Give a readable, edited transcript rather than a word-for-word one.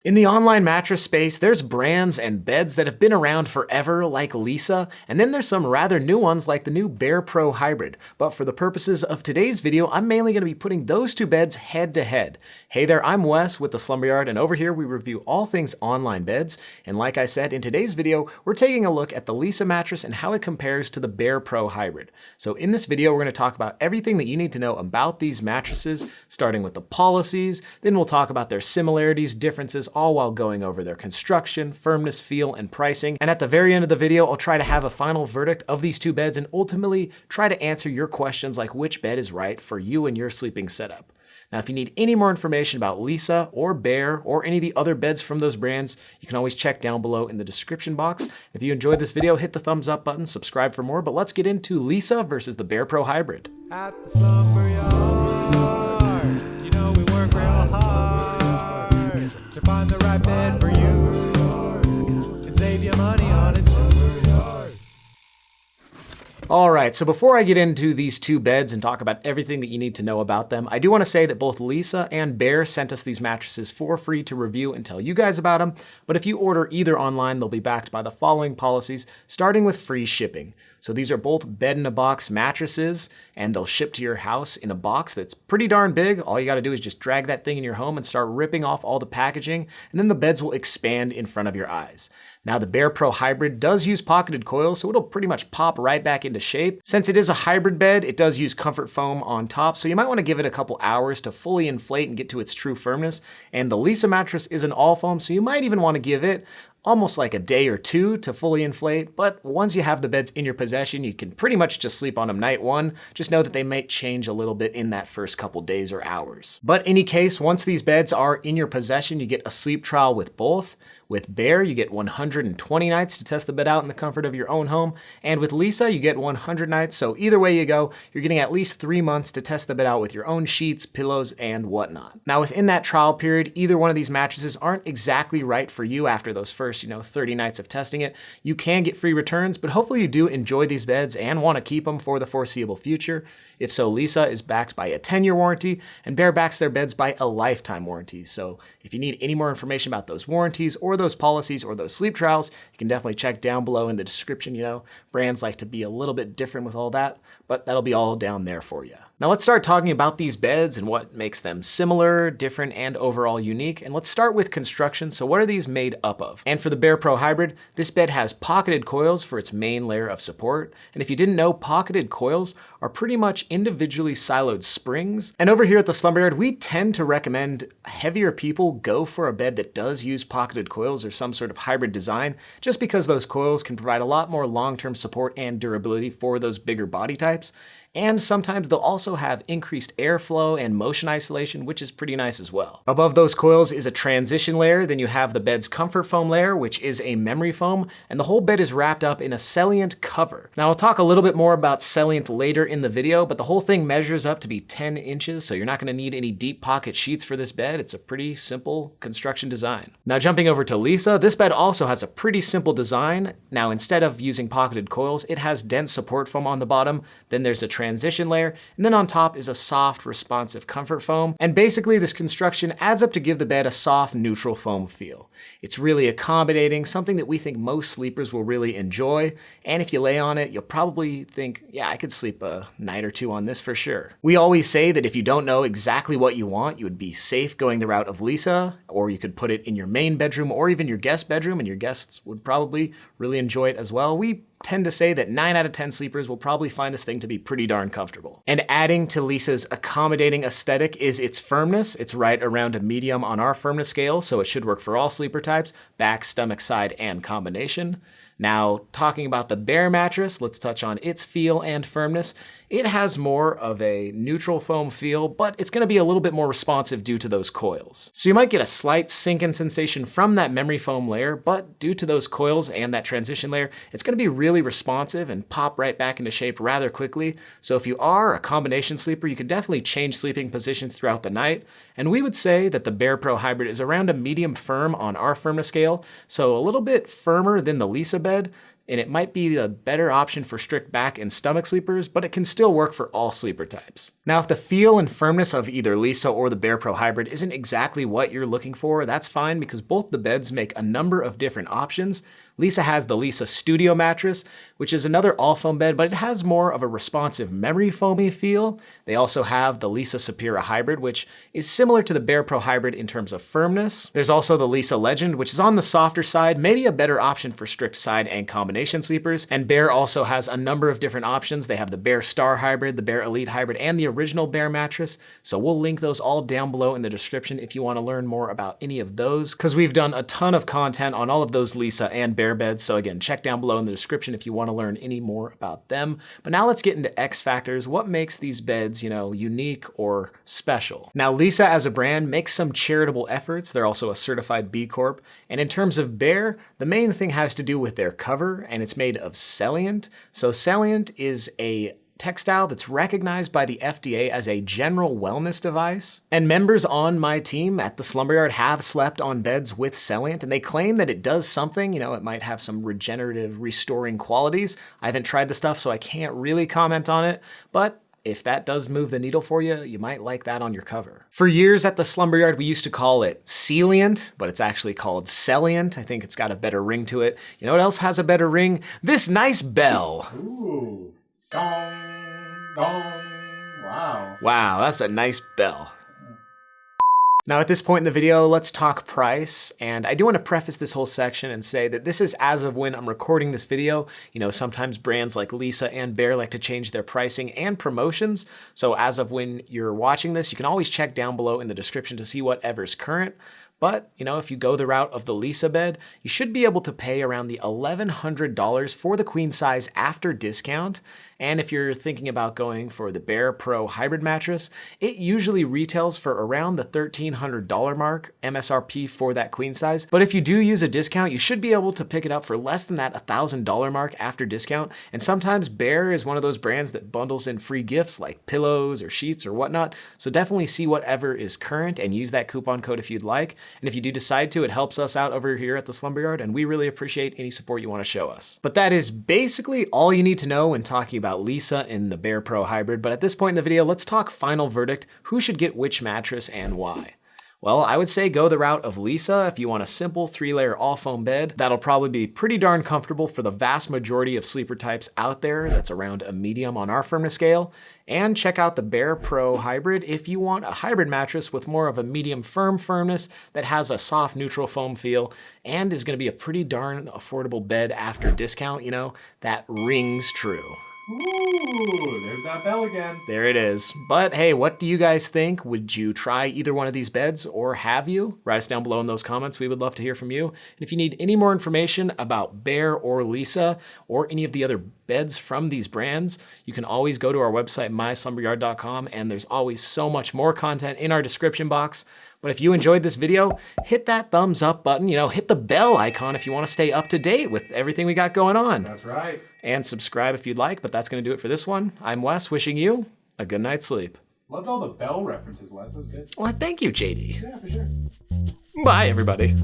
In the online mattress space, there's brands and beds that have been around forever like Leesa, and then there's some rather new ones like the new Bear Pro Hybrid. But for the purposes of today's video, I'm mainly going to be putting those two beds head to head. Hey there, I'm Wes with the Slumber Yard, and over here we review all things online beds. And like I said, in today's video, we're taking a look at the Leesa mattress and how it compares to the Bear Pro Hybrid. So in this video, we're going to talk about everything that you need to know about these mattresses, starting with the policies, then we'll talk about their similarities, differences, all while going over their construction, firmness, feel, and pricing. And at the very end of the video, I'll try to have a final verdict of these two beds and ultimately try to answer your questions like which bed is right for you and your sleeping setup. Now, if you need any more information about Leesa or Bear or any of the other beds from those brands, you can always check down below in the description box. If you enjoyed this video, hit the thumbs up button, subscribe for more, but let's get into Leesa versus the Bear Pro Hybrid. At the Slumber Yard, you know we work real hard to find the right bed for you and save you money on it. All right, so before I get into these two beds and talk about everything that you need to know about them, I do want to say that both Leesa and Bear sent us these mattresses for free to review and tell you guys about them. But if you order either online, they'll be backed by the following policies, starting with free shipping. So these are both bed-in-a-box mattresses, and they'll ship to your house in a box that's pretty darn big. All you gotta do is just drag that thing in your home and start ripping off all the packaging, and then the beds will expand in front of your eyes. Now, the Bear Pro Hybrid does use pocketed coils, so it'll pretty much pop right back into shape. Since it is a hybrid bed, it does use comfort foam on top, so you might wanna give it a couple hours to fully inflate and get to its true firmness. And the Leesa mattress is an all foam, so you might even wanna give it almost like a day or two to fully inflate, but once you have the beds in your possession, you can pretty much just sleep on them night one. Just know that they might change a little bit in that first couple days or hours. But in any case, once these beds are in your possession, you get a sleep trial with both. With Bear, you get 120 nights to test the bed out in the comfort of your own home. And with Leesa, you get 100 nights. So either way you go, you're getting at least 3 months to test the bed out with your own sheets, pillows, and whatnot. Now within that trial period, either one of these mattresses aren't exactly right for you after those first 30 nights of testing it. You can get free returns, but hopefully you do enjoy these beds and want to keep them for the foreseeable future. If so, Leesa is backed by a 10-year warranty, and Bear backs their beds by a lifetime warranty. So if you need any more information about those warranties or those policies or those sleep trials, you can definitely check down below in the description. Brands like to be a little bit different with all that, but that'll be all down there for you. Now let's start talking about these beds and what makes them similar, different, and overall unique. And let's start with construction. So what are these made up of? And for the Bear Pro Hybrid, this bed has pocketed coils for its main layer of support. And if you didn't know, pocketed coils are pretty much individually siloed springs. And over here at the Slumber Yard, we tend to recommend heavier people go for a bed that does use pocketed coils or some sort of hybrid design, just because those coils can provide a lot more long-term support and durability for those bigger body types. And sometimes they'll also have increased airflow and motion isolation, which is pretty nice as well. Above those coils is a transition layer. Then you have the bed's comfort foam layer, which is a memory foam, and the whole bed is wrapped up in a Celliant cover. Now I'll talk a little bit more about Celliant later in the video, but the whole thing measures up to be 10 inches, so you're not gonna need any deep pocket sheets for this bed. It's a pretty simple construction design. Now jumping over to Leesa, this bed also has a pretty simple design. Now instead of using pocketed coils, it has dense support foam on the bottom, then there's a transition layer, and then on top is a soft, responsive comfort foam. And basically this construction adds up to give the bed a soft, neutral foam feel. It's really accommodating, something that we think most sleepers will really enjoy. And if you lay on it, you'll probably think, yeah, I could sleep a night or two on this for sure. We always say that if you don't know exactly what you want, you would be safe going the route of Leesa, or you could put it in your main bedroom or even your guest bedroom, and your guests would probably really enjoy it as well. We tend to say that 9 out of 10 sleepers will probably find this thing to be pretty darn comfortable. And adding to Leesa's accommodating aesthetic is its firmness. It's right around a medium on our firmness scale, so it should work for all sleeper types, back, stomach, side, and combination. Now, talking about the Bear mattress, let's touch on its feel and firmness. It has more of a neutral foam feel, but it's gonna be a little bit more responsive due to those coils. So you might get a slight sink-in sensation from that memory foam layer, but due to those coils and that transition layer, it's gonna be really responsive and pop right back into shape rather quickly. So if you are a combination sleeper, you can definitely change sleeping positions throughout the night. And we would say that the Bear Pro Hybrid is around a medium firm on our firmness scale, so a little bit firmer than the Leesa bed, and it might be a better option for strict back and stomach sleepers, but it can still work for all sleeper types. Now, if the feel and firmness of either Leesa or the Bear Pro Hybrid isn't exactly what you're looking for, that's fine because both the beds make a number of different options. Leesa has the Leesa Studio mattress, which is another all-foam bed, but it has more of a responsive memory foamy feel. They also have the Leesa Sapira Hybrid, which is similar to the Bear Pro Hybrid in terms of firmness. There's also the Leesa Legend, which is on the softer side, maybe a better option for strict side and combination sleepers. And Bear also has a number of different options. They have the Bear Star Hybrid, the Bear Elite Hybrid, and the original Bear mattress. So we'll link those all down below in the description if you want to learn more about any of those, because we've done a ton of content on all of those Leesa and Bear beds. So again, check down below in the description if you want to learn any more about them. But now let's get into X factors. What makes these beds, unique or special? Now, Leesa as a brand makes some charitable efforts. They're also a certified B Corp. And in terms of Bear, the main thing has to do with their cover, and it's made of Celliant. So Celliant is a textile that's recognized by the FDA as a general wellness device. And members on my team at the Slumber Yard have slept on beds with Celliant, and they claim that it does something. It might have some regenerative, restoring qualities. I haven't tried the stuff, so I can't really comment on it, but if that does move the needle for you, you might like that on your cover. For years at the Slumber Yard, we used to call it Celliant, but it's actually called Celliant. I think it's got a better ring to it. You know what else has a better ring? This nice bell. Ooh. Dong, dong. Wow. Wow, that's a nice bell. Now at this point in the video, let's talk price. And I do want to preface this whole section and say that this is as of when I'm recording this video. Sometimes brands like Leesa and Bear like to change their pricing and promotions. So as of when you're watching this, you can always check down below in the description to see whatever's current. But, if you go the route of the Leesa bed, you should be able to pay around the $1,100 for the queen size after discount. And if you're thinking about going for the Bear Pro Hybrid mattress, it usually retails for around the $1,300 mark, MSRP for that queen size. But if you do use a discount, you should be able to pick it up for less than that $1,000 mark after discount. And sometimes Bear is one of those brands that bundles in free gifts like pillows or sheets or whatnot. So definitely see whatever is current and use that coupon code if you'd like. And if you do decide to, it helps us out over here at the Slumber Yard, and we really appreciate any support you want to show us. But that is basically all you need to know when talking about Leesa and the Bear Pro Hybrid. But at this point in the video, let's talk final verdict. Who should get which mattress and why? Well, I would say go the route of Leesa if you want a simple 3-layer all-foam bed. That'll probably be pretty darn comfortable for the vast majority of sleeper types out there. That's around a medium on our firmness scale. And check out the Bear Pro Hybrid if you want a hybrid mattress with more of a medium firmness that has a soft neutral foam feel and is going to be a pretty darn affordable bed after discount. That rings true. Ooh, there's that bell again. There it is. But hey, what do you guys think? Would you try either one of these beds, or have you? Write us down below in those comments. We would love to hear from you. And if you need any more information about Bear or Leesa or any of the other beds from these brands, you can always go to our website, myslumberyard.com, and there's always so much more content in our description box. But if you enjoyed this video, hit that thumbs up button, hit the bell icon if you want to stay up to date with everything we got going on. That's right. And subscribe if you'd like, but that's going to do it for this one. I'm Wes, wishing you a good night's sleep. Loved all the bell references, Wes. That was good. Well, thank you, JD. Yeah, for sure. Bye, everybody.